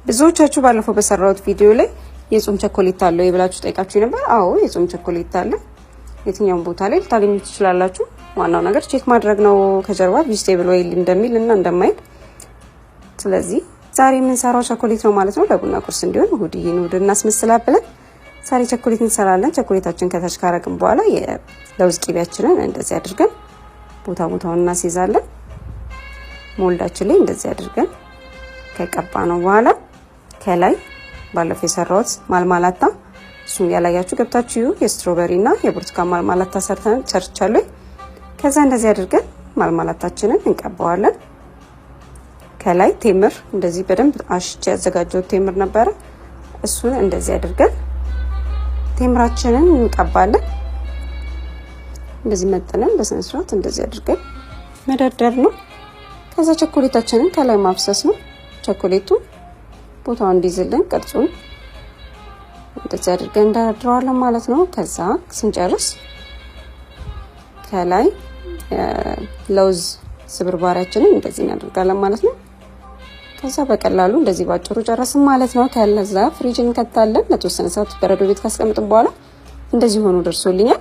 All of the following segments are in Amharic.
ብዙዎቻችሁ ባለፈው በሰራሁት ቪዲዮ ላይ የጾም ቸኮሌት አለው ይብላችሁ ጠይቃችሁ ነበር። አዎ የጾም ቸኮሌት አለ። የትኛውም ቦታ ላይ ልታገኙ ትችላላችሁ። ዋናው ነገር ቼክ ማድረግ ነው ከጀርባ ቬጂቴብል ኦይል እንደሚል እና እንደማይል። ስለዚህ ዛሬ የምንሰራው ቸኮሌት ነው ማለት ነው። ለቡና ቁርስ እንዲሆን እሁድዬን እሁድ እናስመስላለን። ዛሬ ቸኮሌት እንሰራለን። ቸኮሌታችን ከታች ካረግን በኋላ የለውዝ ቂቤያችንን እንደዚህ አድርገን ቦታውን እናስይዛለን። ሞልዳችን ላይ እንደዚህ አድርገን ከቀባ ነው በኋላ ከላይ ባለፈው የሰራሁት ማልማላታ እሱን ያላያችሁ ገብታችሁ የስትሮበሪ እና የብርቱካን ማልማላታ ሰርቻለሁ። ከዛ እንደዚህ አድርገን ማልማላታችንን እንቀባዋለን። ከላይ ቴምር እንደዚህ በደንብ አሽቼ ያዘጋጀው ቴምር ነበረ። እሱን እንደዚህ አድርገን ቴምራችንን እንቀባለን። እንደዚህ መጥነን በስነ ስርዓት እንደዚህ አድርገን መደርደር ነው። ከዛ ቸኮሌታችንን ከላይ ማፍሰስ ነው። ቸኮሌቱ ቦታውን እንዲይዝልን ቅርጹን እንደዚህ አድርገን እንደረድረዋለን ማለት ነው። ከዛ ስንጨርስ ከላይ ለውዝ ስብርባሪያችንን እንደዚህ እናደርጋለን ማለት ነው። ከዛ በቀላሉ እንደዚህ ባጭሩ ጨረስን ማለት ነው። ከዛ ፍሪጅ እንከታለን። ለተወሰነ ሰዓት በረዶ ቤት ካስቀምጥን በኋላ እንደዚህ ሆኖ ደርሶልኛል።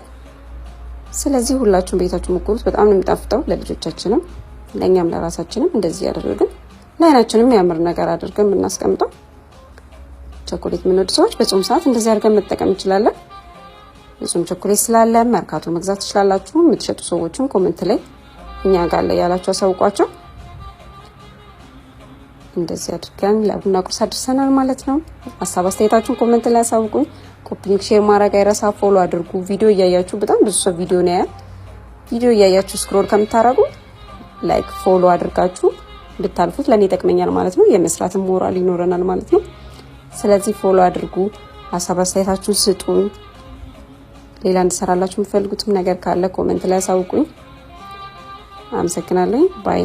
ስለዚህ ሁላችሁም ቤታችሁ ሞክሩት። በጣም ነው የሚጣፍጠው። ለልጆቻችንም ለኛም ለራሳችንም እንደዚህ ያደርግን ለአይናችንም ያምር ነገር አድርገን ብናስቀምጠው ቸኮሌት የምንወድ ሰዎች በጾም ሰዓት እንደዚህ አድርገን መጠቀም እንችላለን። የጾም ቸኮሌት ስላለ መርካቶ መግዛት ትችላላችሁ። የምትሸጡ ሰዎችም ኮሜንት ላይ እኛ ጋር ላይ ያላችሁ አሳውቋቸው። እንደዚህ አድርገን ለቡና ቁርስ አድርሰናል ማለት ነው። ሀሳብ አስተያየታችሁን ኮሜንት ላይ አሳውቁኝ። ኮፒ ሊንክ ሼር ማድረግ አይረሳ። ፎሎ አድርጉ። ቪዲዮ እያያችሁ በጣም ብዙ ሰው ቪዲዮ ነው ያያል። ቪዲዮ እያያችሁ ስክሮል ከምታረጉ ላይክ ፎሎ አድርጋችሁ ብታልፉት ለኔ ይጠቅመኛል ማለት ነው። የመስራትም ሞራል ይኖረናል ማለት ነው። ስለዚህ ፎሎ አድርጉ። ሀሳብ አስተያየታችሁን ስጡኝ። ሌላ እንድሰራላችሁ የምትፈልጉትም ነገር ካለ ኮሜንት ላይ አሳውቁኝ። አመሰግናለሁ። ባይ